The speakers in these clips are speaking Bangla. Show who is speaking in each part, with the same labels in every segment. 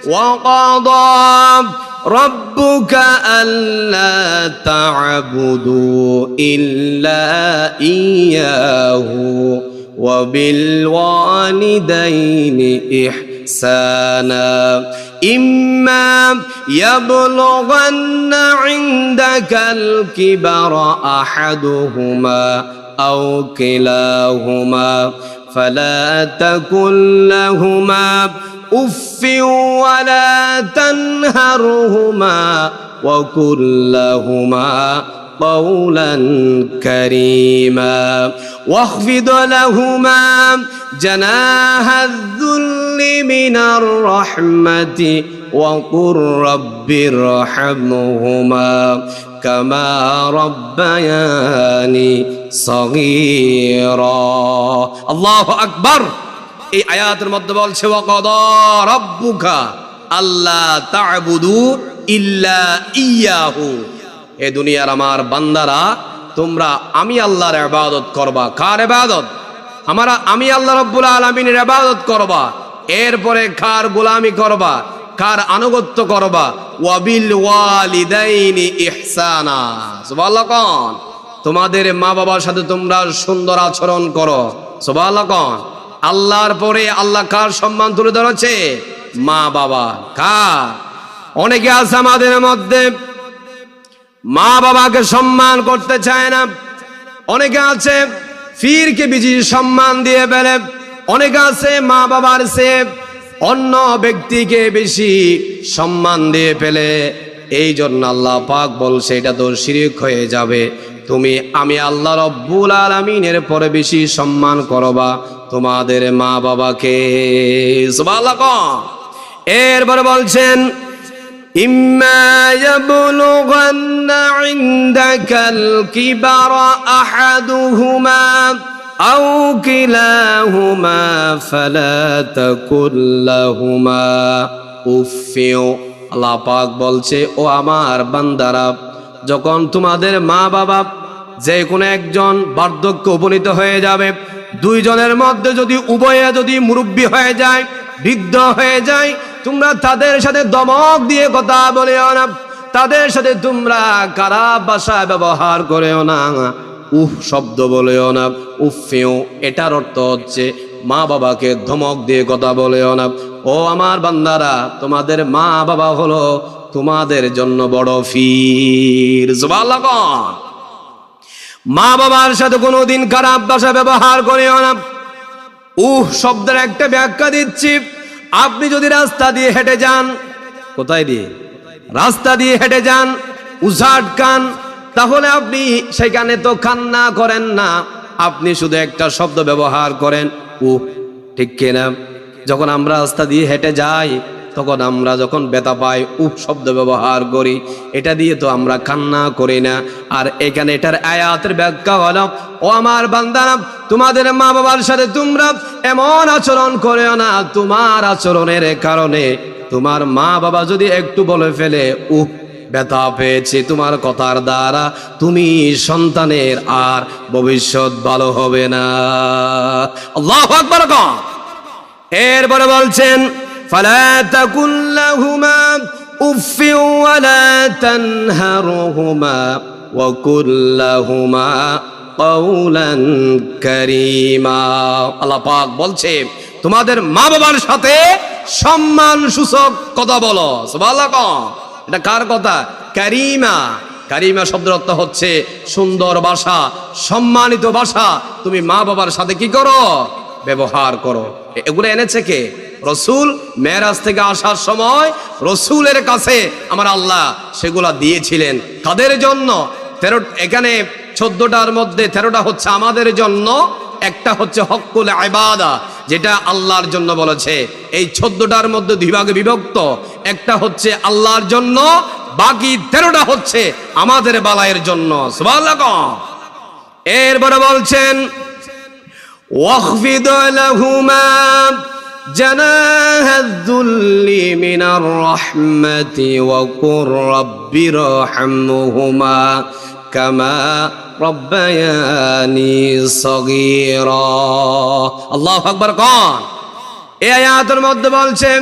Speaker 1: وقضى ربك ألا تعبدوا إلا إياه وبالوالدين إحسانا إما يبلغن عندك الكبر أحدهما أو كلاهما فلا تقل لهما أف ولا تنهرهما وقل لهما قولا كريما واخفض لهما جناح الذل من الرحمة وقل رب ارحمهما كما ربياني صغيرا الله أكبر এই আয়াতের মধ্যে বলছে ওয়াকাদা রাব্বুকা আল্লা তা'বুদু ইল্লা ইয়াহু এ দুনিয়ার আমার বান্দারা তোমরা আমি আল্লাহর ইবাদত করবা কার ইবাদত আমি আল্লাহ রাব্বুল আলামিনের ইবাদত করবা এরপরে কার গোলামি করবা কার আনুগত্য করবা ওয়াবিল ওয়ালিদাইনি ইহসানা সুবহানাল্লাহ কোন তোমাদের মা বাবার সাথে তোমরা সুন্দর আচরণ করো সুবহানাল্লাহ কোন আল্লাহর পরে আল্লাহ কার সম্মান তুলে ধরেছে মা বাবা কার অনেকে আছে আমাদের মধ্যে মা বাবাকে সম্মান করতে চায় না অনেকে আছে ফিরকে বেশি সম্মান দিয়ে ফেলে অনেকে আছে মা বাবার চেয়ে অন্য ব্যক্তিকে বেশি সম্মান দিয়ে ফেলে এই জন্য আল্লাহ পাক বলছে এটা তো শিরক হয়ে যাবে তুমি আমি আল্লাহ রব্বুল আলামিনের পরে বেশি সম্মান করবা তোমাদের মা বাবাকে সুবহানাল্লাহ এরপরে বলছেন ইম্মা ইয়াবলুগান্না ইনদাকাল কিবারা আহাদুহুমা আও কিলাহুমা ফালা তাকুল লাহুমা উফিউ আল্লাহ পাক বলছে ও আমার বান্দারা যখন তোমাদের মা বাবা যে কোনো একজন বার্ধক্যে উপনীত হয়ে যাবে দুইজনের মধ্যে যদি উভয়ে যদি মুরব্বী হয়ে যায় বৃদ্ধ হয়ে যায় তোমরা তাদের সাথে দমক দিয়ে কথা বলেও না তাদের সাথে তোমরা খারাপ ভাষা ব্যবহার করেও না উফ শব্দ বলেও না উফিউ এটার অর্থ হচ্ছে মা বাবাকে ধমক দিয়ে কথা বলেও না ও আমার বান্দারা তোমাদের মা বাবা হলো তোমাদের জন্য বড় ফির সুবহানাল্লাহ মা বাবার সাথে কোনোদিন খারাপ ভাষা ব্যবহার করিও না শব্দের একটা ব্যাখ্যা দিচ্ছি আপনি যদি রাস্তা দিয়ে হেঁটে যান কোথায় দিয়ে রাস্তা দিয়ে হেঁটে যান উজাট কান তাহলে আপনি সেখানে তো কান্না করেন না আপনি শুধু একটা শব্দ ব্যবহার করেন ঠিক কিনা যখন আমরা রাস্তা দিয়ে হেঁটে যাই তখন আমরা যখন ব্যথা পাই শব্দ ব্যবহার করি এটা দিয়ে তো আমরা কান্না করি না আর এখানে এটার আয়াতের ব্যাখ্যা হলো ও আমার বান্দারা তোমাদের মা বাবার সাথে তোমরা এমন আচরণ করিও না তোমার আচরণের কারণে তোমার মা বাবা যদি একটু বলে ফেলে ব্যথা পেয়েছে তোমার কথার দ্বারা তুমি সন্তানের আর ভবিষ্যৎ ভালো হবে না আল্লাহু আকবার এরপরে বলছেন فلا تقل لهما أف ولا تنهرهما وقل لهما قولا كريما আল্লাহ পাক বলছে তোমাদের মা বাবার সাথে সম্মান সূচক কথা বলো সুবহানাল্লাহ এটা কার কথা কারিমা কারিমা শব্দের অর্থ হচ্ছে সুন্দর ভাষা সম্মানিত ভাষা তুমি মা বাবার সাথে কি করো ব্যবহার করো এগুলো এনেছে কে রসুল মেরাজ থেকে আসার সময় রসুলের কাছে আমার আল্লাহ সেগুলা দিয়েছিলেন কাদের জন্য 13 এখানে 14টার মধ্যে 13টা হচ্ছে আমাদের জন্য একটা হচ্ছে হক্কুল ইবাদা যেটা আল্লাহর জন্য বলেছে এই 14টার মধ্যে দুই ভাগে বিভক্ত একটা হচ্ছে আল্লাহর জন্য বাকি 13টা হচ্ছে আমাদের বালায়ের জন্য সুবহানাল্লাহ এরপরে বলছেন ওয়াখফিদ লাহুমা جناح الذل من الرحمة وقل رب ارحمهما كما ربياني صغيرا الله أكبر قال এই আয়াতের মধ্যে বলছে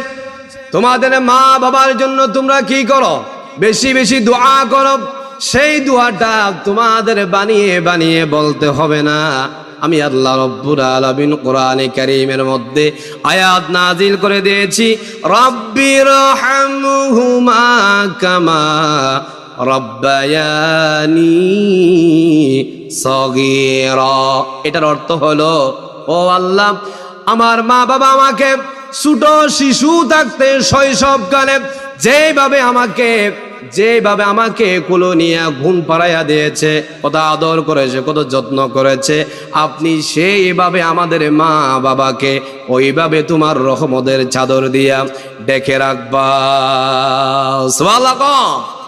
Speaker 1: তোমাদের মা বাবার জন্য তোমরা কি করো? বেশি বেশি দোয়া করো। সেই দোয়াটা তোমাদের বানিয়ে বানিয়ে বলতে হবে না। আমি আল্লাহ রব্বুল আলামিন কোরআনে কারীমের মধ্যে আয়াত নাজিল করে দিয়েছি, রব্বিরহামহুমা কামা রব্বায়ানি সগীরা। এটার অর্থ হলো, ও আল্লাহ, আমার মা বাবা আমাকে ছোট শিশু থাকতে শৈশবকালে যেভাবে আমাকে কোলে নিয়ে ঘুম পাড়াইয়া দিয়েছে, কত আদর করেছে, কত যত্ন করেছে, আপনি সেইভাবে আমাদের মা বাবাকে ওইভাবে তোমার রহমতের চাদর দিয়া ডেকে রাখবা। সুবহানাল্লাহ।